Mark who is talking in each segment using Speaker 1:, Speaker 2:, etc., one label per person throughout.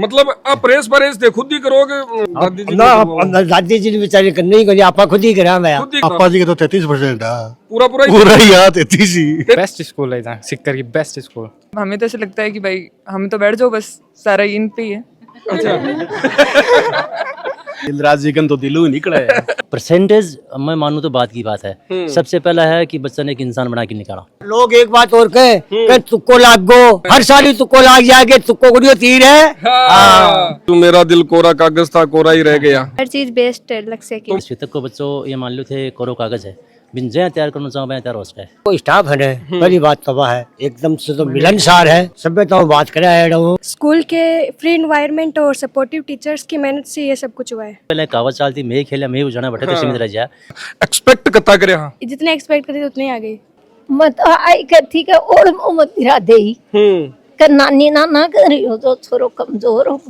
Speaker 1: मतलब आप प्रेस परेस थे खुद ही करोगे? दादी जी
Speaker 2: ना दादी जी बेचारे करने ही करी, आपा खुद ही करा मैं।
Speaker 1: खुद ही
Speaker 3: पापा जी के तो 33%
Speaker 1: पूरा पूरा
Speaker 3: पूरा ही 33 ही।
Speaker 4: बेस्ट स्कूल है यहाँ सिक्कर की, बेस्ट स्कूल।
Speaker 5: हमें तो ऐसा लगता है कि भाई हम तो बैठ जाओ बस, सारा इन पे ही है।
Speaker 6: दिलराज जी का तो दिलू निकला है।
Speaker 7: परसेंटेज मैं मानूं तो बात की बात है। सबसे पहला है कि बच्चा ने एक इंसान बना के निकाला।
Speaker 2: लोग एक बात और कहे कि तुक्को लाग गो, हर साल ही तुक्को लाग जाएगा, तुक्को गुड़ियो तीर है।
Speaker 1: तू मेरा दिल कोरा कागज था, कोरा ही रह गया।
Speaker 8: हर चीज बेस्ट है लक्ष्य की।
Speaker 7: स्वेतक को बच्चों ये मान लो थे कोरो कागज है, बिन जय तैयार करना चाहो मैं तैयार हो सकता है।
Speaker 2: कोई स्टाफ है पहली बात तबाह है, एकदम से तो मिलनसार है, सभ्यता बात करे है।
Speaker 8: स्कूल के फ्री एनवायरनमेंट और सपोर्टिव टीचर्स की मेहनत से ये सब कुछ हुआ है।
Speaker 7: पहले कहावत चालती मैं खेला मैं उजाना बैठा तो सीमित रह जाए।
Speaker 1: एक्सपेक्ट करता करे हाँ
Speaker 8: जितने एक्सपेक्ट करते उतने ही आ गई।
Speaker 9: मत आई कर ठीक है और मत गिरा दे कर नानी ना कर रही हो तो छोरो कमजोर हो।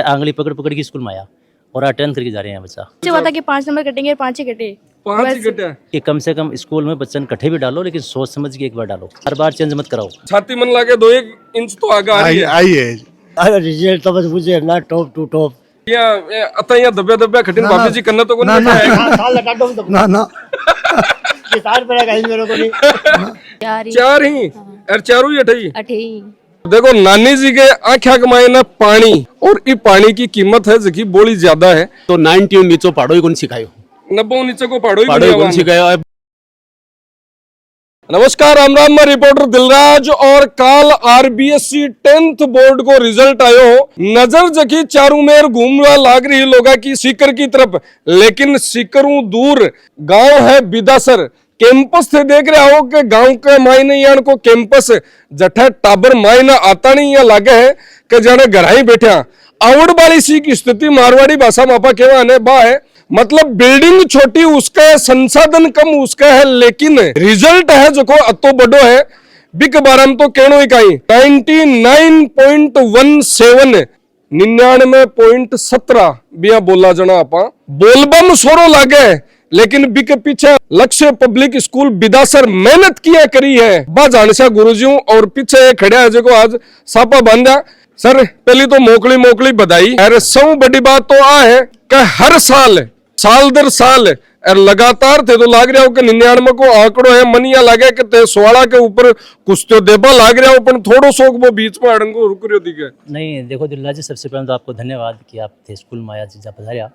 Speaker 7: आंगली पकड़ पकड़ के स्कूल में आया और अटेंड करके जा रहे हैं बच्चा।
Speaker 8: हुआ था कि 5 नंबर कटेंगे, 5 ही कटे।
Speaker 1: 5 ही कटा
Speaker 7: कि कम से कम स्कूल में बच्चन इकट्ठे भी डालो, लेकिन सोच समझ के एक बार डालो, हर बार चेंज मत कराओ।
Speaker 1: छाती मन लागे 2-1 इंच तो आगे आ रही है।
Speaker 3: आई है।
Speaker 2: अरे रिजल्ट तो बस मुझे ना टॉप टू टॉप।
Speaker 1: या दब्या खटिन भाभी जी करना तो
Speaker 3: ना ना ना
Speaker 2: किताब पड़ा कहीं मेरे को नहीं।
Speaker 1: 4 ही और 4 ही 8 ही।
Speaker 8: 8 ही।
Speaker 1: देखो नानी जी के आँखा कमाए ना पानी, और ये पानी की कीमत है जकी बोली ज्यादा है।
Speaker 6: तो 90 नीचो पाड़ो ही कौन सिखायो,
Speaker 1: 90 नीचे को पाड़ो
Speaker 6: पाड़ो ही कौन सिखायो।
Speaker 1: नमस्कार, राम राम। मैं रिपोर्टर दिलराज और काल आरबीएससी 10th बोर्ड को रिजल्ट आयो। नजर जकी चारू मेर घूमवा लाग रही लोगा की सीकर की तरफ, लेकिन सीकरू दूर गांव है बिदासर। कैंपस से देख रहे हो कि गांव के मायने यान को कैंपस जठा टाबर मायना आता नहीं, या लागे है कि जाने घर ही बैठा। आवड़ वाली सी की स्थिति मारवाड़ी भाषा में आपा केवा ने बा है, मतलब बिल्डिंग छोटी उसका है, संसाधन कम उसका है, लेकिन रिजल्ट है जो को अतो बड़ो है। बिक बारम तो कहनो ही कहीं 99.17 99.17 बिया बोला जना आपा बोलबम सोरो लागे, लेकिन बिक पीछे लक्ष्य पब्लिक स्कूल बिदासर मेहनत किया करी है बा जानसा गुरुजियों, और पीछे खड़े है जो आज सापा बांधा। सर पहली तो मोकली बधाई। अरे सब बड़ी बात तो आ है कि हर साल दर साल और लगातार थे तो लाग रहा हो कि 99 को आंकड़ो है, मनिया लगे कि ते 16 के ऊपर कुछ तो देबा लाग रहा हो, पर थोड़ो शौक वो बीच में अड़ंगो रुक रही दिखे।
Speaker 7: नहीं देखो दिल्ला जी, सबसे पहले तो आपको धन्यवाद कि आप थे स्कूल में आया चीज़ा पधारिया।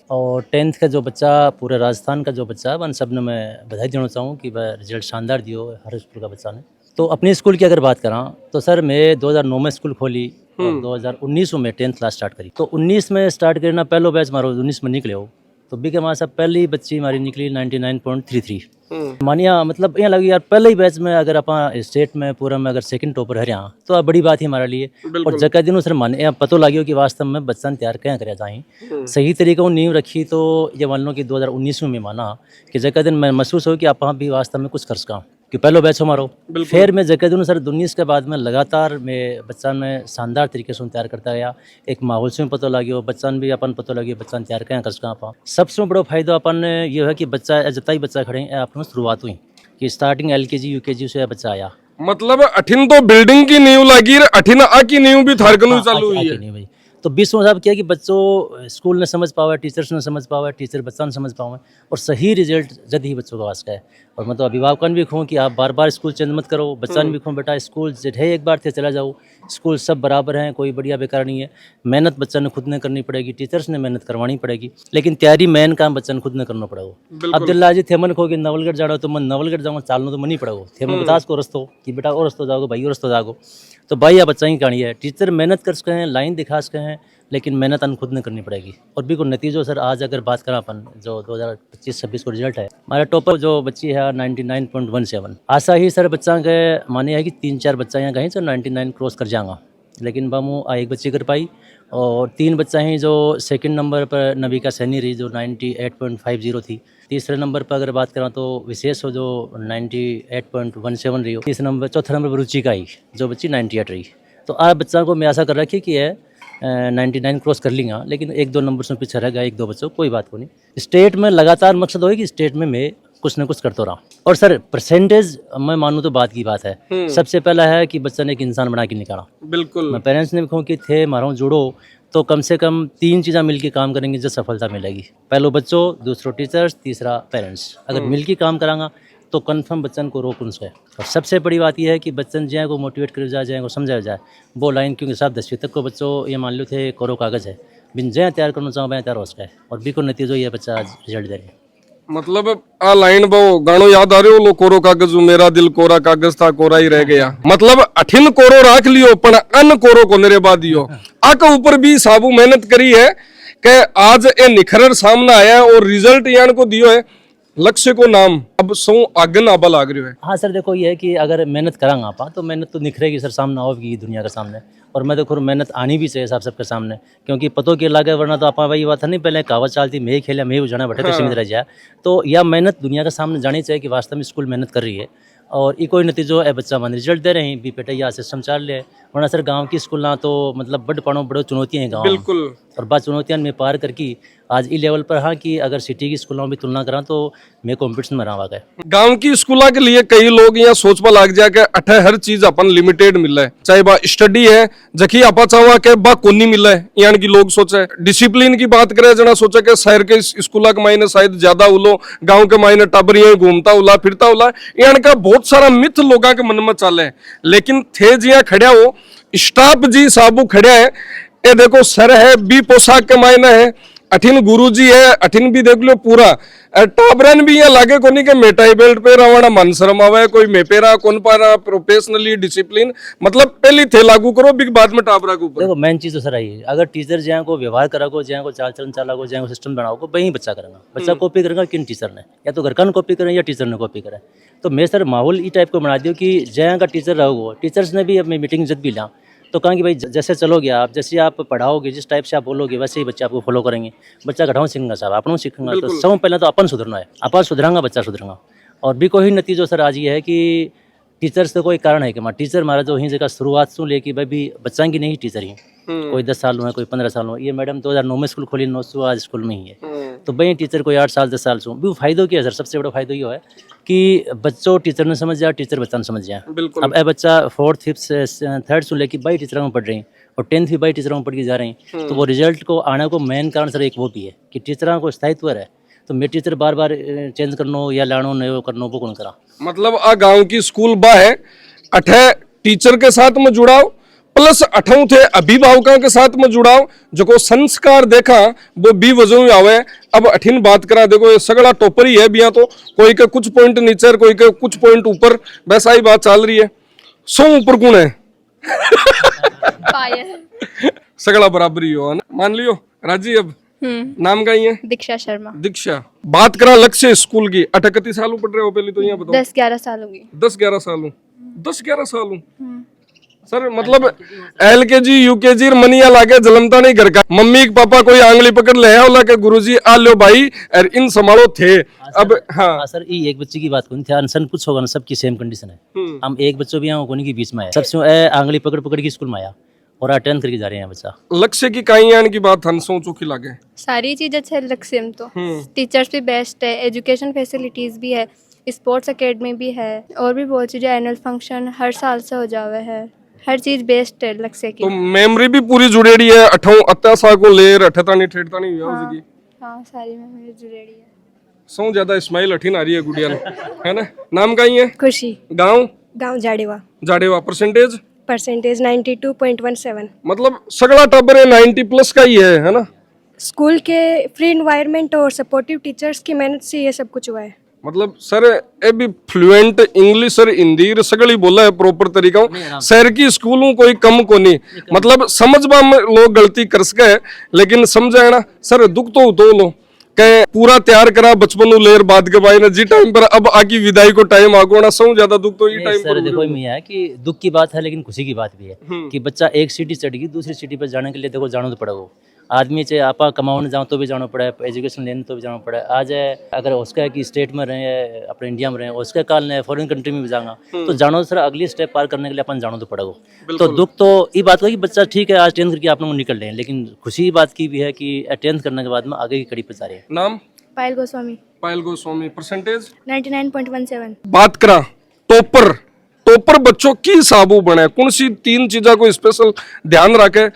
Speaker 7: और 10th का जो बच्चा, पूरे राजस्थान का जो बच्चा, वन सब ने मैं बधाई देना चाहूँ कि वह रिजल्ट शानदार दियो हर स्कूल का बच्चा ने। तो अपने स्कूल की अगर बात करा तो सर मैं 2009 में स्कूल खोली और 2019 में 10th क्लास स्टार्ट करी। तो 19 में स्टार्ट करना पहलो बैच मारो 19 में निकले हो, तो बी के हमारे साथ पहली बच्ची हमारी निकली 99.33। मानिया मतलब यहाँ लगी यार पहले ही बैच में अगर अपन स्टेट में पूरा में अगर सेकंड टॉपर है यहाँ, तो बड़ी बात ही हमारे लिए। और जगह दिनों सर माने यहाँ पतो लगे कि वास्तव में बच्चा तैयार क्या करे जाए सही तरीके को नींव रखी। तो ये मान लो कि 2019 में माना कि जगह दिन मैं महसूस हो कि आप भी वास्तव में कुछ कर सका कि पहलो बैच हमारो। फिर मैं जगह दूँ सर 19 के बाद में लगातार मैं बच्चा ने शानदार तरीके से तैयार करता गया। एक माहौल से पता लगे, बच्चा भी अपन पता लगे बच्चा तैयार क्या कर सका आप। सबसे बड़ा फायदा अपन ये है कि बच्चा जितना ही बच्चा खड़े हैं अपन शुरुआत हुई कि स्टार्टिंग LKG UKG से बच्चा आया।
Speaker 1: मतलब अठिन तो बिल्डिंग की नींव लगी, अठिन आ की नींव भी थारकनु चालू हुई है।
Speaker 7: तो 20 में साहब किया कि बच्चों स्कूल ने समझ पावा, टीचर्स ने समझ पावा, टीचर बच्चा ने समझ पावा, और सही रिजल्ट जल्द ही बच्चों का वास्ता है। और मतलब अभिभावकन भी कहूँ कि आप बार बार स्कूल चेंज मत करो, बच्चा ने भी कहूँ बेटा स्कूल है एक बार थे चला जाओ, स्कूल सब बराबर हैं, कोई बढ़िया बेकार नहीं है। मेहनत बच्चा ने खुद ने करनी पड़ेगी, टीचर्स ने मेहनत करवानी पड़ेगी, लेकिन तैयारी मेन काम बच्चा ने खुद ने करना पड़ेगा। अब दिल्ला जी थे मन कहो कि नवलगढ़ जाओ तो मन नवलगढ़ जाऊँ, चालना तो मन ही पड़ेगा। थे मन बतास को रस्तो कि बेटा और रस्तो जाओगे भाई, और रस्तो जाओगे, तो भाई या बच्चा ही कहानी है। टीचर मेहनत कर सके हैं, लाइन दिखा सके हैं, लेकिन मेहनत अन खुद ने करनी पड़ेगी। और भी को नतीजों सर आज अगर बात करें अपन जो 2025-26 को रिजल्ट है, हमारा टॉपर जो बच्ची है 99.17। आशा ही सर बच्चा के माने है कि 3-4 बच्चा यहाँ कहीं तो 99 क्रॉस कर जाएगा, लेकिन बामू एक बच्ची कर पाई। और 3 बच्चा हैं जो सेकंड नंबर पर नविका सैनी रही जो 98.50 थी। तीसरे नंबर पर अगर बात करें तो विशेष हो जो 98.17 रही हो। तीसरे नंबर, चौथे नंबर पर रुचिका ही जो बच्ची 98 रही। तो आप बच्चा को मैं आशा कर रखी कि है 99 क्रॉस कर लेंगे, लेकिन 1-2 नंबर से पीछे रह गया 1-2 बच्चों, कोई बात को नहीं। स्टेट में लगातार मकसद हो कि स्टेट में मैं कुछ ना कुछ करता रहा। और सर परसेंटेज मैं मानूँ तो बात की बात है, सबसे पहला है कि बच्चा ने एक इंसान बना के निकाला।
Speaker 1: बिल्कुल
Speaker 7: मैं पेरेंट्स ने भी कहूँ कि थे मारो जुड़ो तो कम से कम 3 चीज़ें मिलके काम करेंगे जो सफलता मिलेगी। पहलो बच्चों, दूसरो टीचर्स, तीसरा पेरेंट्स। अगर मिलके काम करांगा तो कन्फर्म बच्चन को रोक उनसे। और सबसे बड़ी बात यह है कि बच्चन जहाँ को मोटिवेट कर जाए, जहाँ को समझाया जाए वो लाइन, क्योंकि साहब 10वीं तक को बच्चों ये मान लो थे कोरो कागज़ है, बिन जहाँ तैयार करना चाहो मैं तैयार हो सका है, और भी को नतीजो ये बच्चा आज रिजल्ट दे रहे हैं।
Speaker 1: मतलब आ लाइन वो गानो याद आ रहे हो, लो कोरो कागज मेरा दिल कोरा कागज था कोरा ही रह गया। मतलब अठिन कोरो राख लियो पर अन कोरो को नेरे बाद दियो। आके ऊपर भी साबू मेहनत करी है कि आज ये निखरर सामने आया है और रिजल्ट यान को दियो है। लक्ष्य को नाम अब सो आगन आबा लाग रही है।
Speaker 7: हाँ सर देखो ये है कि अगर मेहनत करांगा आप तो मेहनत तो निखरेगी सर, सामने आओगी दुनिया के सामने। और मैं देखो मेहनत आनी भी चाहिए सबके सामने, क्योंकि पतो के लागे वरना तो आप वही बात है नहीं, पहले कहावत चालती मैं खेला मैं उजाना बैठे तो सीमित रह जाए। तो यह मेहनत दुनिया के सामने जानी चाहिए कि वास्तव में स्कूल मेहनत कर रही है और ये कोई नतीजो है बच्चा मन रिजल्ट दे रहे हैं भी बेटा यह सिस्टम चल रहा है। वरना सर गांव की स्कूल ना तो मतलब बड़ पढ़ो बड़ो चुनौतियाँ हैं गाँव में।
Speaker 1: बिल्कुल।
Speaker 7: और बात चुनौतियां में पार करके आज इस लेवल पर हाँ कि अगर सिटी की स्कूलों में तुलना करा तो मैं कॉम्पिटिशन में रहा गया।
Speaker 1: गांव की स्कूलों के लिए कई लोग यहाँ सोच पर लाग जाए कि अठे हर चीज अपन लिमिटेड मिल है, चाहे बा स्टडी है जखी आपा चाहवा के बा कोनी मिल है, यानी कि लोग सोचे। डिसिप्लिन की बात करे जना सोचे कि शहर के स्कूलों के मायने शायद ज्यादा उलो, गांव के मायने टाबरिया घूमता उला फिरता उला, यानी का बहुत सारा मिथ लोगों के मन में चले। लेकिन थे जिया खड़िया हो स्टाफ जी साबू खड़िया है, ये देखो सर है बी पोशाक के मायने है, अठिन गुरुजी है, अठिन भी देख लो पूरा टाबरन भी यहाँ लागे कोनी के मेटाई बेल्ट पे रवाना मन शर्म आवे, कोई मेपेरा कौन पारा प्रोफेशनली डिसिप्लिन। मतलब पहली थे लागू करो बिग बाद में टाबरा के ऊपर।
Speaker 7: देखो मेन चीज़ तो सर आई है, अगर टीचर जहाँ को व्यवहार करा को, जहाँ को चाल चलन चला को, जहाँ को सिस्टम बनाओ को वही बच्चा करेगा। बच्चा कॉपी करेगा किन टीचर ने, या तो घर का कॉपी करें या टीचर ने कॉपी करें। तो मैं सर माहौल ये टाइप को बना दियो कि जहाँ का टीचर रहोगे, टीचर्स ने भी अपनी मीटिंग जब भी ला तो कहा कि भाई जैसे चलोगे आप, जैसे आप पढ़ाओगे, जिस टाइप से आप बोलोगे वैसे ही बच्चे आपको फॉलो करेंगे। बच्चा घटाओ सीखेगा साहब, अपनों सीखेगा। तो सब पहले तो अपन सुधरना है, अपन सुधरांगा बच्चा सुधरेगा। और भी कोई नतीजो सर आज ये है कि टीचर्स तो कोई कारण है कि टीचर हमारा जो ही जगह शुरुआत से लेके भाई भी बच्चा की नहीं टीचर ही, कोई 10 साल हुआ है, कोई 15 साल हुआ। ये मैडम 2009 में स्कूल खोली, 900 आज स्कूल में ही है। तो भाई टीचर कोई 8 साल 10 साल से भी फायदो क्या है सर, सबसे बड़ा फायदा ये है कि बच्चों टीचर ने समझ जाए, टीचर बच्चा ने समझ जाए। अब ए बच्चा 4th 5th 3rd से लेके बाई टीचरों में पढ़ रही और 10th भी बाई टीचरों में पढ़ के जा रही हैं। तो वो रिजल्ट को आने को मेन कारण सर एक वो भी है कि टीचरों को स्थायित्व है। तो मैं टीचर बार बार चेंज करनो या लानो नयो करनो वो कौन करा। मतलब
Speaker 1: आ गांव की स्कूल बा है, अठे टीचर के साथ में जुड़ाव प्लस अठों थे अभिभावकों के साथ में जुड़ाव, जो को संस्कार देखा वो भी वजह में आवे। अब अठिन बात करा देखो ये सगड़ा टॉपर ही है बिया, तो कोई के कुछ पॉइंट नीचे कोई के कुछ पॉइंट ऊपर, वैसा ही बात चल रही है। सो ऊपर कौन है? सगड़ा बराबरी हो ना, मान लियो राजी। अब नाम का ही है
Speaker 8: दीक्षा शर्मा।
Speaker 1: दीक्षा। बात करा लक्ष्य स्कूल की, 38 साल पढ़ रहे हो पहले तो यहाँ बताओ।
Speaker 8: 10-11 साल होगी।
Speaker 1: 10-11 साल 10-11 साल सर, मतलब LKG UKG मनिया लाके जलमता नहीं घर का। मम्मी पापा कोई आंगली पकड़ ले होला के गुरुजी आ लो भाई और इन संभालो थे। अब हाँ
Speaker 7: सर ये एक बच्चे की बात कौन ध्यान सन कुछ होगा ना, सबकी सेम कंडीशन है। हम एक बच्चों भी यहाँ कोनी के बीच में आया, सबसे आंगली पकड़ पकड़ के स्कूल में आया और 10th करके जा रहे हैं बच्चा।
Speaker 1: लक्ष्य की कहीं आने की बात हम सोचो की लागे
Speaker 8: सारी चीज अच्छे लक्ष्य में तो टीचर्स भी बेस्ट है, एजुकेशन फैसिलिटीज भी है, स्पोर्ट्स एकेडमी भी है और भी बहुत चीजें, एनुअल फंक्शन हर साल से हो जावे है, हर चीज बेस्ट है लक्ष्य की।
Speaker 1: तो मेमोरी भी पूरी जुड़ेड़ी है, अठों 88 को लेर अठतानी ठेठतानी
Speaker 8: हाँ, हाँ सारी मेमोरी जुड़ेड़ी है।
Speaker 1: सौ ज्यादा स्माइल अठीन आ रही है गुड़िया है ना। नाम का ही है?
Speaker 8: खुशी।
Speaker 1: गांव
Speaker 8: जाडेवा।
Speaker 1: जाडेवा। परसेंटेज
Speaker 8: 92.17।
Speaker 1: मतलब सगड़ा टबर है 90 प्लस का ही है ना।
Speaker 8: स्कूल के फ्री एनवायरनमेंट और सपोर्टिव टीचर्स की मेहनत से ये सब कुछ हुआ है।
Speaker 1: मतलब सर ए भी फ्लुएंट इंग्लिश और हिंदी सगड़ी बोला है प्रॉपर तरीका। शहर की स्कूलों कोई कम को नहीं, मतलब समझबा में लोग गलती कर सके लेकिन समझे ना सर दुख तो लो के पूरा तैयार करा बचपन लेर बाद के भाई ना जी टाइम पर अब आकी विदाई को टाइम आगो ना सौ ज्यादा दुख तो ये टाइम पर।
Speaker 7: देखो मियां है कि दुख की बात है लेकिन खुशी की बात भी है कि बच्चा एक सिटी चढ़ गई दूसरी सिटी पर जाने के लिए देखो जाना तो पड़ेगा। आदमी चाहे आपा कमाने जाओ तो भी जाना पड़ा है, एजुकेशन लेने तो भी जाना पड़ा है। आज अगर उसका कि स्टेट में रहे अपने इंडिया में रहे, उसके काल ने फॉरेन कंट्री में भी जाना तो जानो तो सर अगली स्टेप पार करने के लिए अपन जानो तो पड़ेगा। तो दुख तो ये बात हो कि बच्चा ठीक है आज 10th करके आप लोग निकल रहे हैं, लेकिन खुशी बात की भी है कि 10th करने के बाद में आगे की कड़ी पर जा रहे हैं।
Speaker 1: नाम
Speaker 8: पायल गोस्वामी
Speaker 1: पायल गोस्वामी परसेंटेज
Speaker 8: 99.17
Speaker 1: बात करा टॉपर टॉपर बच्चों की साबू बने कौन सी 3 चीजा को स्पेशल ध्यान रखे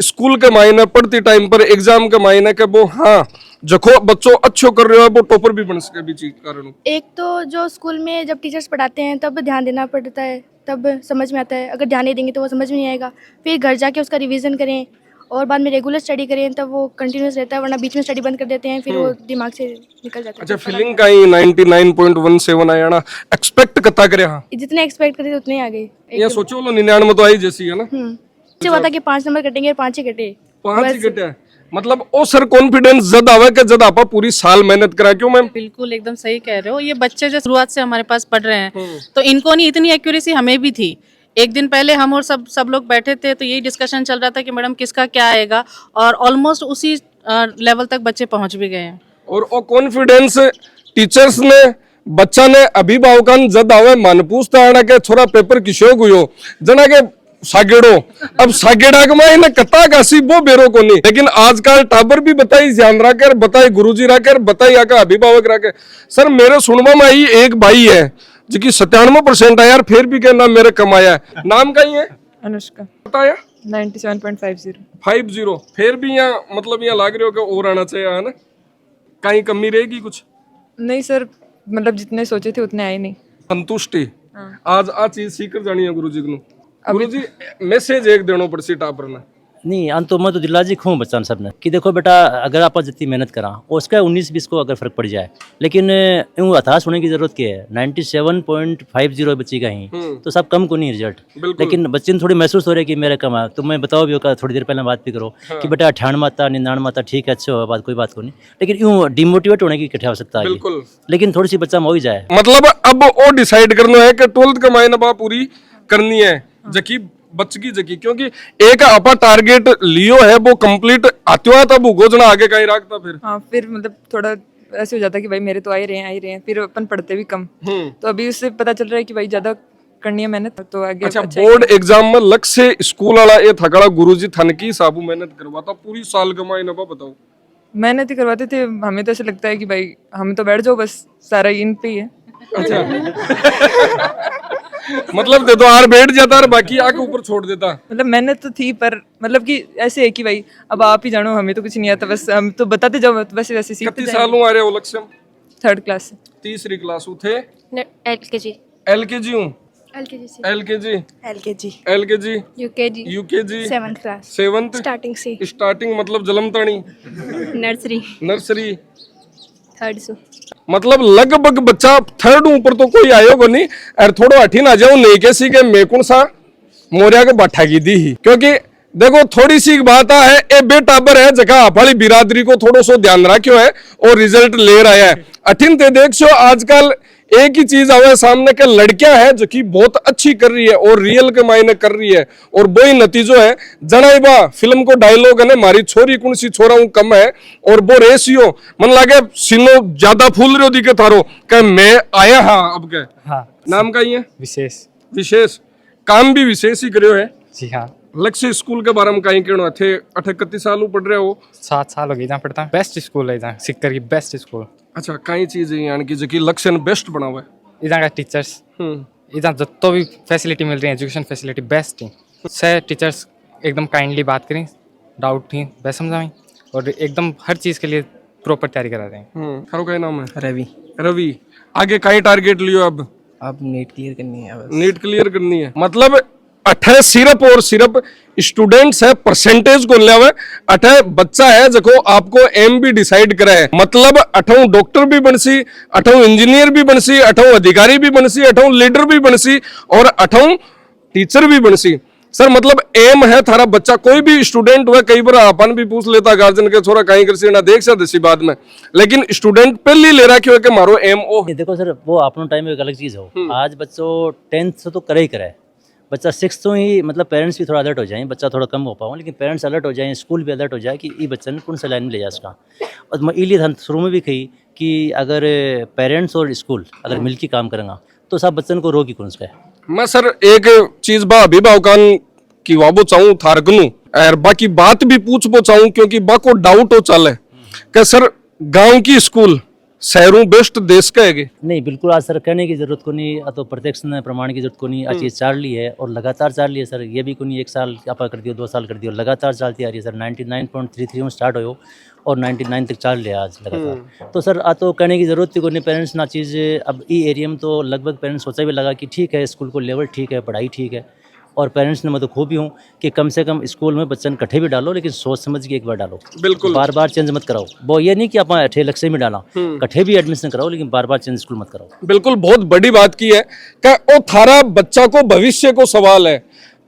Speaker 1: स्कूल के मायने पढ़ती टाइम पर एग्जाम के मायने के वो हाँ जखो बच्चों अच्छो कर रहे हो वो टॉपर भी बन सके भी चीज कारण
Speaker 8: एक तो जो स्कूल में जब टीचर्स पढ़ाते हैं तब ध्यान देना पड़ता है, तब समझ में आता है। अगर ध्यान नहीं देंगे तो वो समझ में नहीं आएगा। फिर घर जाके उसका रिवीजन करें और बाद में रेगुलर स्टडी करें, तब वो कंटिन्यूस रहता है, वरना बीच में स्टडी बंद कर देते हैं, फिर वो दिमाग से निकल जाता है।
Speaker 1: अच्छा फीलिंग का ही 99.17 आया ना एक्सपेक्ट कता करे हाँ
Speaker 8: जितने एक्सपेक्ट करते थे उतने ही आ गए।
Speaker 1: ये सोचो लो 99 तो आई जैसी है ना
Speaker 8: मुझे हुआ था कि 5 नंबर कटेंगे और 5 ही कटे।
Speaker 1: 5 ही कटे मतलब ओ सर कॉन्फिडेंस जद आवे के जद आपा पूरी साल मेहनत करा क्यों मैम?
Speaker 10: बिल्कुल एकदम सही कह रहे हो। ये बच्चे जो शुरुआत से हमारे पास पढ़ रहे हैं तो इनको नहीं इतनी एक्यूरेसी हमें भी थी। एक दिन पहले हम और सब लोग बैठे थे तो यही डिस्कशन चल रहा था कि मैडम किसका क्या आएगा, और ऑलमोस्ट उसी लेवल तक बच्चे पहुंच भी गए हैं।
Speaker 1: और वो कॉन्फिडेंस टीचर्स ने बच्चा ने अभिभावकान जद आवे मन पूछता आना के छोरा पेपर किशो गुयो जना के सागेड़ो अब सागेड़ा के मायने कता कासी वो बेरो को नहीं, लेकिन आजकल टाबर भी बताई ध्यान रखकर बताई गुरुजी रखकर बताई आका अभिभावक रखे। सर मेरे सुनवा में आई एक भाई है जिसकी 97% है यार फिर भी कहना मेरे कमाया है, नाम का ही है
Speaker 5: अनुष्का
Speaker 1: बताया
Speaker 5: 97.50
Speaker 1: फिर भी यहाँ मतलब यहाँ लाग रहे हो कि और आना चाहिए है ना, कहीं कमी रहेगी कुछ
Speaker 5: नहीं सर, मतलब जितने सोचे थे उतने आए नहीं।
Speaker 1: संतुष्टि आज आ चीज सीख कर जानी है गुरुजी को। गुरुजी मैसेज एक देनो पड़सी टापर ने
Speaker 7: नहीं अंत तो मैं तो दिलाजी खूँ बच्चा सबने कि देखो बेटा अगर आप जितनी मेहनत करा उसका 19-20 को अगर फर्क पड़ जाए, लेकिन यूँ हताश होने की जरूरत क्या है। 97.50 बच्ची का ही तो सब कम को नहीं रिजल्ट, लेकिन बच्चे ने थोड़ी महसूस हो रहा है कि मेरा कम है। तो मैं बताओ भी होगा थोड़ी देर पहले बात भी करो कि बेटा 98 99 ठीक है, अच्छे हो बात कोई बात को नहीं, लेकिन यूँ डिमोटिवेट होने की क्या आवश्यकता है। लेकिन थोड़ी सी बच्चा में हो ही जाए,
Speaker 1: मतलब अब वो डिसाइड करना है कि 12th का मायना बा पूरी करनी है जकी बच्ची जकी, क्योंकि एक आपा टारगेट लियो है वो कंप्लीट आते हुआ तब गोजना आगे का ही रखता फिर
Speaker 5: हाँ फिर मतलब थोड़ा ऐसे हो जाता कि भाई मेरे तो आ ही रहे हैं, फिर अपन पढ़ते भी कम। तो अभी उससे पता चल रहा है कि भाई ज्यादा करनी है मेहनत तो आगे।
Speaker 1: अच्छा बोर्ड एग्जाम में लक्ष्य स्कूल वाला ये थकड़ा गुरुजी थनकी साबू मेहनत करवाता पूरी साल कमाई ना बताओ।
Speaker 5: मेहनत ही करवाते थे, हमें तो ऐसे लगता है कि भाई हम तो बैठ जाओ बस सारा इन पे ही है।
Speaker 1: अच्छा मतलब दे तो आर बैठ जाता और बाकी आके ऊपर छोड़ देता।
Speaker 5: मतलब मेहनत तो थी पर मतलब कि ऐसे है कि भाई अब आप ही जानो, हमें तो कुछ नहीं आता, बस हम तो बताते जाओ वैसे वैसे सीखते
Speaker 1: कितने सालों आ रहे हो लक्ष्य?
Speaker 5: 3rd क्लास से।
Speaker 1: तीसरी क्लास थे
Speaker 8: LKG
Speaker 1: LKG हूँ LKG UKG
Speaker 8: 7th class
Speaker 1: 7th starting मतलब जलमतानी नर्सरी
Speaker 8: 3rd से
Speaker 1: मतलब लगभग बच्चा 3rd ऊपर तो कोई आयो को नहीं और थोड़ा हठी ना जाओ नहीं कैसी के मैं कौन सा मोरिया के बाठा की दी ही, क्योंकि देखो थोड़ी सी बात है ए बेटाबर है जगह आपली बिरादरी को थोड़ा सो ध्यान रखियो है और रिजल्ट ले रहा है। अठिन ते देखो आजकल एक ही चीज आवे सामने के लड़कियां है जो कि बहुत अच्छी कर रही है और रियल के मायने कर रही है, और वही नतीजो है जनाइबा फिल्म को डायलॉग है मारी छोरी कौन सी छोरा हूं कम है और वो रेसियो मन लागे सीनो ज्यादा फूल रहे दिखे थारो कह मैं आया हाँ अब के
Speaker 4: हाँ
Speaker 1: नाम का ही है
Speaker 4: विशेष
Speaker 1: काम भी विशेष ही करियो है
Speaker 4: जी हाँ।
Speaker 1: लक्ष्य स्कूल के बारे में कहीं कहना थे 38 साल पढ़ रहे हो
Speaker 4: 7 साल हो गए जहाँ पढ़ता बेस्ट स्कूल है जहाँ सिक्कर की बेस्ट स्कूल।
Speaker 1: अच्छा कई चीज है यानी कि जो कि लक्ष्य ने बेस्ट बना हुआ है
Speaker 4: इधर का टीचर्स इधर जो भी फैसिलिटी मिल रही है एजुकेशन फैसिलिटी बेस्ट ही से टीचर्स एकदम काइंडली बात करें, डाउट थी बस समझाएं और एकदम हर चीज़ के लिए प्रॉपर तैयारी करा दें।
Speaker 1: खरो का नाम है
Speaker 2: रवि।
Speaker 1: आगे कहीं टारगेट लियो अब
Speaker 2: नीट क्लियर करनी है
Speaker 1: नीट क्लियर करनी है मतलब 18 सिर्फ और सिर्फ स्टूडेंट्स है परसेंटेज को ले 18 बच्चा है जो आपको एम भी डिसाइड करा है, मतलब 18 डॉक्टर भी बनसी 18 इंजीनियर भी बनसी 18 अधिकारी भी बनसी 18 लीडर भी बनसी और 18 टीचर भी बनसी। सर मतलब एम है थारा बच्चा कोई भी स्टूडेंट हुआ, कई बार अपन भी पूछ लेता गार्जियन के छोरा कहीं कर ना देख सकते सी बाद में, लेकिन स्टूडेंट पहले ले रहा क्यों कि मारो एम ओ।
Speaker 7: देखो सर वो अपना टाइम एक अलग चीज़ हो, आज बच्चों 10th तो करे ही करे, बच्चा 6th तो ही मतलब पेरेंट्स भी थोड़ा अलर्ट हो जाएं, बच्चा थोड़ा कम हो पाओ लेकिन पेरेंट्स अलर्ट हो जाएं, स्कूल भी अलर्ट हो जाए कि ये बच्चा ने कौन सा लाइन में ले जा सका। और मैं इसलिए शुरू में भी कही कि अगर पेरेंट्स और स्कूल अगर मिलकर काम करेंगे तो सब बच्चन को रोकी कौन सा है।
Speaker 1: मैं सर एक चीज बा अभिभावकान की वाबो चाहूँ थारकनू और बाकी बात भी पूछ बो चाहूँ क्योंकि बा को डाउट हो चले कि सर गांव की स्कूल शहरों बेस्ट देश का है
Speaker 7: नहीं बिल्कुल आज सर कहने की जरूरत को नहीं, आ तो प्रत्यक्ष ने प्रमाण की जरूरत को नहीं, आज ये चाल ली है और लगातार चाल ली है सर। ये भी को नहीं 1 साल आप कर दियो 2 साल कर दियो, लगातार चलती आ रही है सर। 99.33 में स्टार्ट हो और 99 तक चाल लिया आज लगातार। तो सर आ तो कहने की जरूरत को नहीं, पेरेंट्स ना चीज़ अब ई एरिया में तो लगभग पेरेंट्स सोचा भी लगा कि ठीक है स्कूल को लेवल ठीक है, पढ़ाई ठीक है, और पेरेंट्स ने मैं तो खूब ही हूँ कि कम से कम स्कूल में बच्चन कट्ठे भी डालो, लेकिन सोच समझ के एक बार डालो,
Speaker 1: बिल्कुल
Speaker 7: बार बार चेंज मत कराओ। वो ये नहीं कि आप अठे लक्ष्य में डाला, कट्ठे भी एडमिशन कराओ, लेकिन बार बार चेंज स्कूल मत कराओ।
Speaker 1: बिल्कुल बहुत बड़ी बात की है कि ओ थारा बच्चा को भविष्य को सवाल है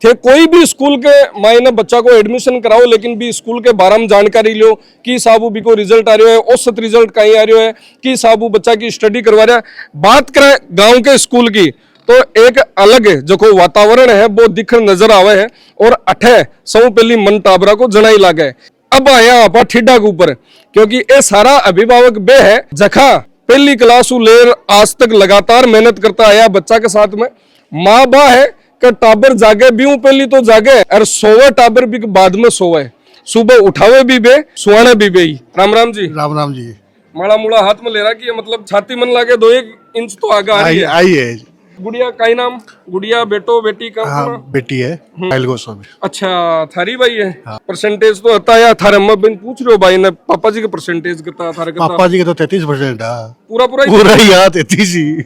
Speaker 1: थे कोई भी स्कूल के मायने बच्चा को एडमिशन कराओ, लेकिन भी स्कूल के बारे में जानकारी लो कि साबू भी को रिजल्ट आ रहा है, औसत रिजल्ट कहीं आ रहा है, कि साबू बच्चा की स्टडी करवा रहा है। बात करें गांव के स्कूल की तो एक अलग जो को वातावरण है वो दिख नजर आवे है, और अठे सौ पहली मन टाबरा को जनाई लागे। अब आया आपा ठिड्डा के ऊपर, क्योंकि ये सारा अभिभावक बे है जखा पहली क्लास लेर आज तक लगातार मेहनत करता आया बच्चा के साथ में। माँ बा है कि टाबर जागे भी पहली तो जागे और सोवे टाबर भी बाद में सोवे, सुबह उठावे भी बे सुहाने भी बे। राम राम जी।
Speaker 3: राम राम जी।
Speaker 1: माड़ा मुड़ा हाथ में ले रहा कि मतलब छाती मन लागे 2-1 इंच तो आगे आ रही है।
Speaker 3: आई है।
Speaker 1: गुड़िया का ही नाम? गुड़िया बेटो बेटी का?
Speaker 3: हाँ बेटी है पायल गोस्वामी।
Speaker 1: अच्छा थारी भाई है। परसेंटेज तो आता है थारे अम्मा बहन पूछ रहे हो भाई ने पापा जी का परसेंटेज कितना थारे कितना?
Speaker 3: पापा जी के तो 33% है।
Speaker 1: पूरा
Speaker 3: ही यार 33 ही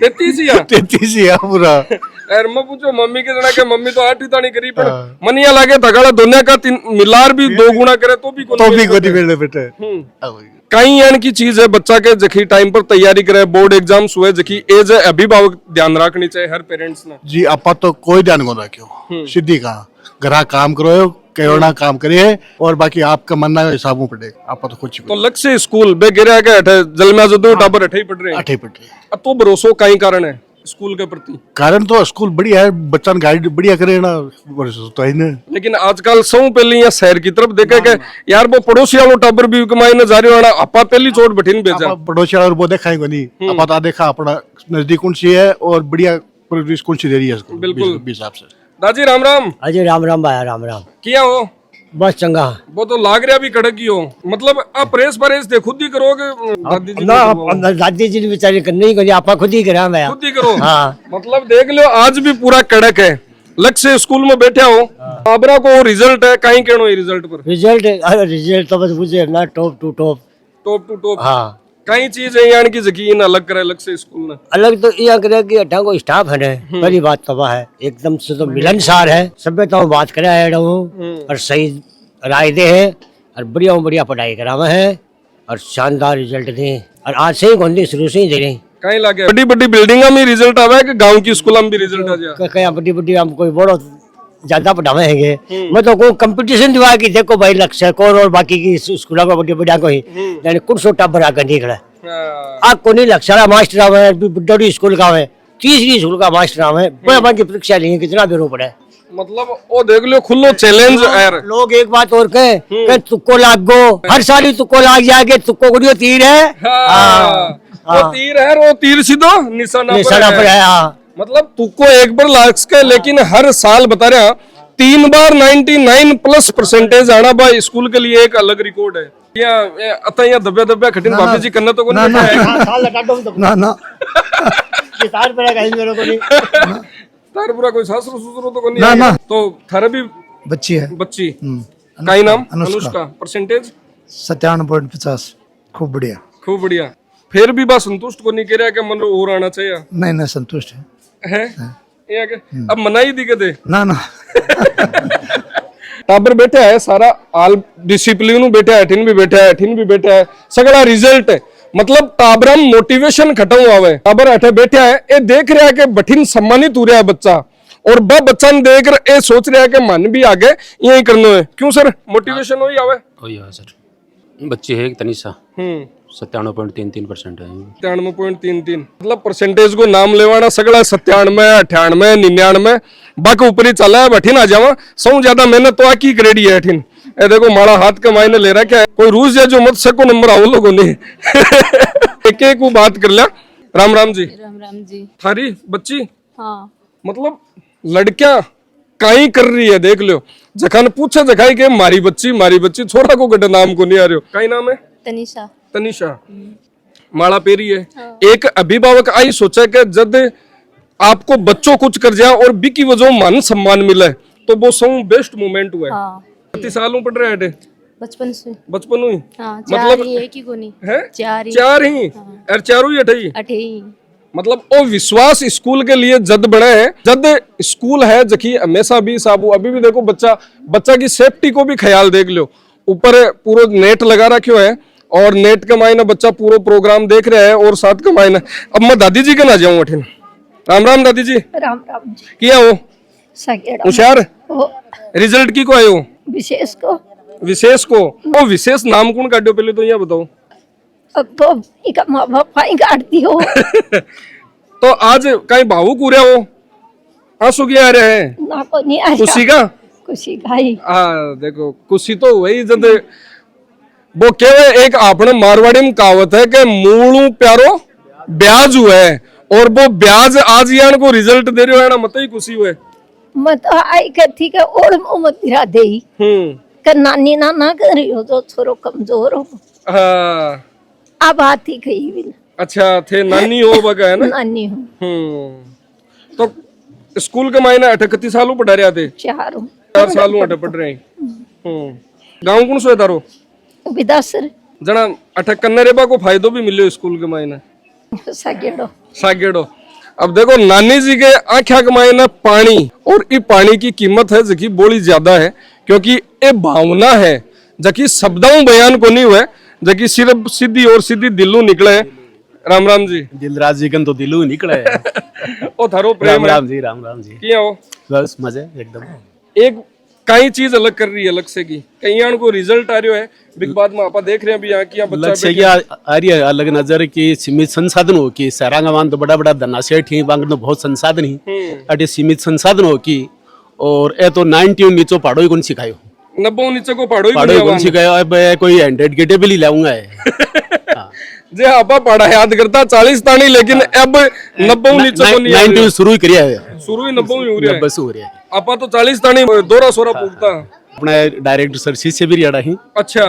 Speaker 1: 33
Speaker 3: ही पूरा।
Speaker 1: यार मैं पूछो मम्मी के जना के मम्मी तो 8 तानी करी पर मनिया लागे तगाड़ा दुनिया का 3 मिलार भी 2 गुना करे तो भी
Speaker 3: कोई बेटे।
Speaker 1: कई यान की चीज है बच्चा के जखी टाइम पर तैयारी करे, बोर्ड एग्जाम्स हुए जखी एज है अभिभावक ध्यान रखनी चाहिए हर पेरेंट्स ने
Speaker 3: जी। आपा तो कोई ध्यान को रखो, सीधी कहा घर काम करो करोना काम करिए और बाकी आपका मनना हिसाबों पड़ेगा। आप तो कुछ
Speaker 1: तो लक्ष्य स्कूल बे गिरा के अठे जलमा जदो टाबर अठे ही पढ़ रहे हैं।
Speaker 3: अठे पड़ रहे
Speaker 1: तो भरोसो कई कारण है स्कूल के प्रति?
Speaker 3: कारण तो स्कूल बढ़िया है, बच्चा गाइड बढ़िया करे ना तो है ना।
Speaker 1: लेकिन आजकल सौ पहली या शहर की तरफ देखे के यार वो पड़ोसी वालों टाबर भी कमाई न जा रही होना, आपा पहली चोट बैठीन भेजा
Speaker 3: पड़ोसी और वो देखा ही नहीं। आपा तो देखा अपना नजदीक कौन सी है और बढ़िया परवरिश कौन सी दे रही है
Speaker 1: बिल्कुल
Speaker 3: हिसाब से।
Speaker 1: दादी राम राम।
Speaker 2: अजय राम राम भाया राम राम।
Speaker 1: किया हो?
Speaker 2: बस चंगा।
Speaker 1: वो तो लाग रहा भी कड़क ही हो, मतलब आप प्रेस परेस दे खुद ही करोगे? दादी जी
Speaker 2: ना दादी जी बेचारी करने ही करी, आपा खुद ही करा मैं
Speaker 1: खुद ही करो।
Speaker 2: हाँ।
Speaker 1: मतलब देख लो आज भी पूरा कड़क है। लक्ष्य स्कूल में बैठे हो आबरा को रिजल्ट है कहीं कहनो रिजल्ट पर?
Speaker 2: रिजल्ट तो बस मुझे ना टॉप टू टॉप। हाँ
Speaker 1: कई चीज है यानी कि यकीन अलग करे लक्ष्य स्कूल ने।
Speaker 2: अलग तो यह करे कि अठा को स्टाफ है पहली बात तो वह है एकदम से तो मिलनसार है, सब तो बात करे और सही राय दे है और बढ़िया पढ़ाई करावा है और शानदार रिजल्ट दे और आज से ही गोंदी शुरू से ही दे रहे।
Speaker 1: कहीं लगे बड़ी बिल्डिंग में रिजल्ट आवा है कि गांव की स्कूल में भी रिजल्ट आ जाए?
Speaker 2: कहीं बड़ी हम कोई बड़ो ज्यादा पढ़ावे है मैं तो कोई कंपटीशन दिवा कि देखो भाई लक्ष्य कौन और बाकी की स्कूलों को बढ़िया कोई यानी कुछ सोटा बड़ा कर निकला आ को नहीं लक्ष्य मास्टर आवे बड़ी स्कूल का है 30 स्कूल का मास्टर आवे बड़ा की परीक्षा लेंगे कितना बेरो पड़े।
Speaker 1: मतलब वो देख लो खुलो चैलेंज है।
Speaker 2: लोग एक बात और कहे तुक्को लाग गो हर साल ही तुक्को लाग जाएगा, तुक्को गुड़ियो तीर है।
Speaker 1: वो तीर है वो तीर सीधो निशाना पर है। मतलब तुक्को एक बार लाग सके, लेकिन हर साल बता रहा 3 बार 99+ आना भाई स्कूल के लिए एक अलग रिकॉर्ड है। यहाँ दब्या खटिन भाभी जी करना तो को नहीं
Speaker 2: ना तार
Speaker 1: पूरा कोई सासुर सुसुर तो को नहीं। तो थारा भी
Speaker 2: बच्ची है
Speaker 1: बच्ची का ही नाम अनुष्का। परसेंटेज
Speaker 2: 97.50। खूब बढ़िया।
Speaker 1: फिर भी बस संतुष्ट को नहीं कह रहा कि मन और आना चाहिए?
Speaker 2: नहीं संतुष्ट है।
Speaker 1: ये आगे अब मनाई दी के दे
Speaker 2: ना
Speaker 1: टाबर बैठा है सारा आल डिसिप्लिन बैठा है, ठिन भी बैठा है सगड़ा रिजल्ट है। मतलब टाबरा मोटिवेशन खत्म हुआ है। टाबर अठे बैठा है ये देख रहा है कि बठिन सम्मानित हो रहा है बच्चा, और वह बच्चा ने देख कर ये सोच रहा है कि मन भी आगे यही करना है। क्यों सर मोटिवेशन हो आवे?
Speaker 6: सर बच्चे है तनिषा 97.33% है।
Speaker 1: 97.33 मतलब परसेंटेज को नाम लेवाना सगड़ा 97, 98, 99 बाकी ऊपर ही चला है। बठिन आ जावा सौ ज्यादा मेहनत तो आकी करेडी है ठिन। ए देखो माड़ा हाथ का मायने ले रहा क्या है कोई रूस या जो मत सको नंबर आओ लोगों ने एक को बात कर लिया। राम राम जी। थारी बच्ची? हाँ। मतलब लड़कियां कहीं कर रही है देख लो जखन पूछे जखाई के मारी बच्ची छोरा को गड्ढे नाम को नहीं आ रहे हो कई नाम है
Speaker 8: तनिषा।
Speaker 1: तनिषा माला पेरी है। एक अभिभावक आई सोचा कि जब आपको बच्चों कुछ कर जाए और बी की वजह मान सम्मान मिले तो वो सौ बेस्ट मोमेंट हुआ है। कितने सालों पढ़ रहे हैं? बचपन हुई मतलब
Speaker 8: एक ही को नहीं
Speaker 1: है
Speaker 8: चार
Speaker 1: ही और चारों ही
Speaker 8: अठे
Speaker 1: मतलब वो विश्वास स्कूल के लिए जद बने हैं। जद स्कूल है जखी हमेशा भी साबू अभी भी देखो बच्चा की सेफ्टी को भी ख्याल देख लो। ऊपर पूरा नेट लगा रखो है और नेट के मायने बच्चा पूरा प्रोग्राम देख रहा है और साथ के मायने अब मैं दादी जी के ना जाऊं अठिन। राम राम दादी जी।
Speaker 9: राम राम जी।
Speaker 1: किया हो होशियार रिजल्ट की को आयो विशेष को वो विशेष नाम कौन काटो पहले तो यहाँ बताओ।
Speaker 9: अब तो इका माँ बाप ही काटती हो।
Speaker 1: तो आज कहीं भावुक हो रहे हो आंसू क्या आ रहे हैं
Speaker 9: ना को नहीं आ
Speaker 1: खुशी का
Speaker 9: ही
Speaker 1: देखो खुशी तो वही जब वो केवल एक आपने मारवाड़ी में कहावत है कि मूलू प्यारो ब्याज हुआ है और वो ब्याज आज यान को रिजल्ट दे रहे हो ना मत ही खुशी हुए
Speaker 9: मत आई कथी का और मत गिरा दे कर नानी ना कर रही हो तो छोरो कमजोर हो।
Speaker 1: हाँ
Speaker 9: अब आती कही भी
Speaker 1: अच्छा थे नानी हो बगा है ना
Speaker 9: नानी हो।
Speaker 1: तो स्कूल के मायने 38 सालों पढ़ा रहे थे 4 सालों अटे पढ़ रहे हैं। गाँव कौन सो है तारो
Speaker 9: विदासर
Speaker 1: जना अटे कन्नरेबा को फायदो भी मिले स्कूल के मायने सागेड़ो। अब देखो नानी जी के आँखा के मायने पानी और ये पानी की कीमत है जकी बड़ी ज्यादा है क्योंकि ये भावना है जकी शब्दों बयान को नहीं हुए जकी सिर्फ सीधी और सीधी दिलू निकले। राम राम जी।
Speaker 6: दिलराज जी कन तो दिलू निकले
Speaker 1: ओ थारो प्रेम
Speaker 6: राम राम जी
Speaker 1: किया हो
Speaker 6: बस मजे एकदम।
Speaker 1: एक कई चीज अलग कर रही है अलग से की कई को रिजल्ट आ रहा है बिग बाद में आप देख रहे हैं भी यहाँ की
Speaker 6: अलग से क्या आ रही है अलग नजर की सीमित संसाधन हो की सरांगवान तो बड़ा बड़ा धनाशय ठीक बांग तो बहुत संसाधन ही अटे सीमित संसाधन हो की और ए तो 90 नीचो पहाड़ो ही कौन सिखायो
Speaker 1: 90 नीचे को पहाड़ो
Speaker 6: ही कौन सिखायो अब कोई 100 गेटे भी लाऊंगा
Speaker 1: जे आपा पढ़ा याद करता 40 तानी लेकिन अब 90 नीचे को नहीं
Speaker 6: 90 शुरू ही करिया है
Speaker 1: शुरू ही 90 ही हो रहा है
Speaker 6: बस हो रहा है
Speaker 1: आपा तो 40 तानी दोरा सोरा पूछता
Speaker 6: अपना डायरेक्टर सर शिष्य भी रियाड़ा ही
Speaker 1: अच्छा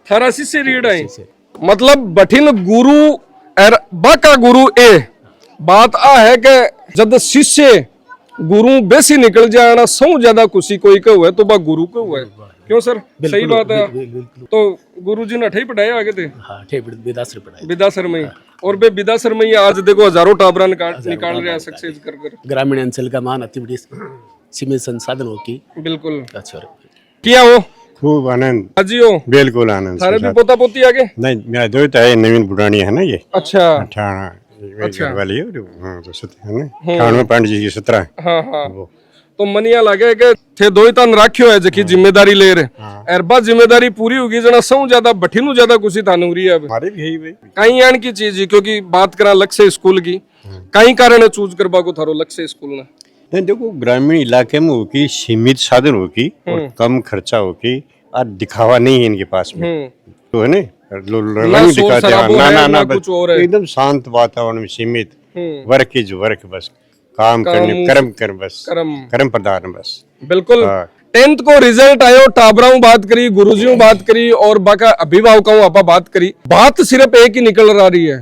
Speaker 1: थारा शिष्य रियाड़ा ही मतलब बठिन गुरु और बाका गुरु ए बात आ है कि जब शिष्य गुरु बेसी निकल जाना सौ ज्यादा खुशी कोई के हुए तो बा गुरु के हुए क्यों सर सही बात है। तो गुरुजी ने अठाई पढ़ाया आगे थे विदासर में और बे विदासर में आज देखो हजारों टाबरा निकाल रहे हैं सक्सेस कर
Speaker 6: ग्रामीण अंचल का मान अति बड़ी सीमित संसाधन हो की बिल्कुल अच्छा
Speaker 1: किया हो
Speaker 11: खूब आनंद
Speaker 1: अजी हो
Speaker 11: बिल्कुल आनंद
Speaker 1: सारे भी पोता पोती आगे
Speaker 11: नहीं मेरा दोस्त है नवीन बुढ़ानी है ना ये
Speaker 1: अच्छा
Speaker 11: 18 वाली है ना 98 पंडित जी की 17
Speaker 1: हाँ तो मनिया लगे के थे दो ही तन राख्यो है जकी जिम्मेदारी ले रहे और बस जिम्मेदारी पूरी होगी जना सौ ज्यादा बठिनु ज्यादा खुशी थानू रही है
Speaker 11: हमारे भी यही भाई
Speaker 1: कई यान की चीज है क्योंकि बात करा लक्ष्य स्कूल की कई कारण चूज करबा को थारो लक्ष्य स्कूल ने
Speaker 11: नहीं देखो ग्रामीण इलाके में हो की सीमित साधन हो की और कम खर्चा हो की और दिखावा नहीं है इनके पास में तो है ना रंग दिखाते हैं ना एकदम शांत वातावरण में सीमित वर्क इज वर्क बस काम करने कर्म बस कर्म प्रधान बस बिल्कुल।
Speaker 1: 10th को रिजल्ट आयो टाबराओं बात करी गुरुजियों बात करी और बाका अभिभावकों आपा बात करी बात सिर्फ एक ही निकल रही है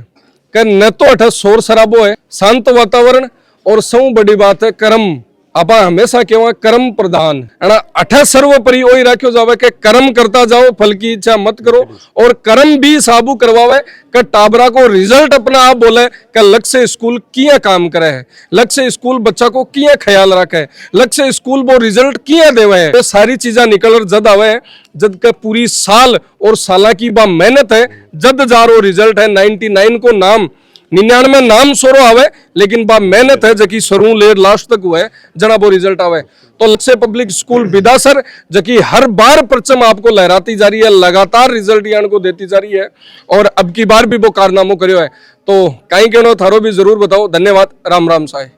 Speaker 1: कि न तो अठा शोर शराबो है शांत वातावरण और सौ बड़ी बात है कर्म आपा हमेशा केवा कर्म प्रधान अठा सर्वोपरि वही रखो जावे के कर्म करता जाओ फल की इच्छा मत करो और कर्म भी साबू करवावे कि टाबरा को रिजल्ट अपना आप बोले कि लक्ष्य स्कूल किया काम करे है लक्ष्य स्कूल बच्चा को किया ख्याल रखे लक्ष्य स्कूल वो रिजल्ट किया देवे है तो सारी चीजा निकल जद आवे जद का पूरी साल और साला की बा मेहनत है जद जारो रिजल्ट है 99 को नाम 99 नाम सोरो आवे लेकिन बा मेहनत है जकी सरू ले लास्ट तक हुआ है जना वो रिजल्ट आवे तो लक्ष्य पब्लिक स्कूल विदासर जकी हर बार परचम आपको लहराती जा रही है लगातार रिजल्ट यान को देती जा रही है और अब की बार भी वो कारनामों करियो है तो कहीं कहनो थारो भी जरूर बताओ। धन्यवाद। राम राम साहेब।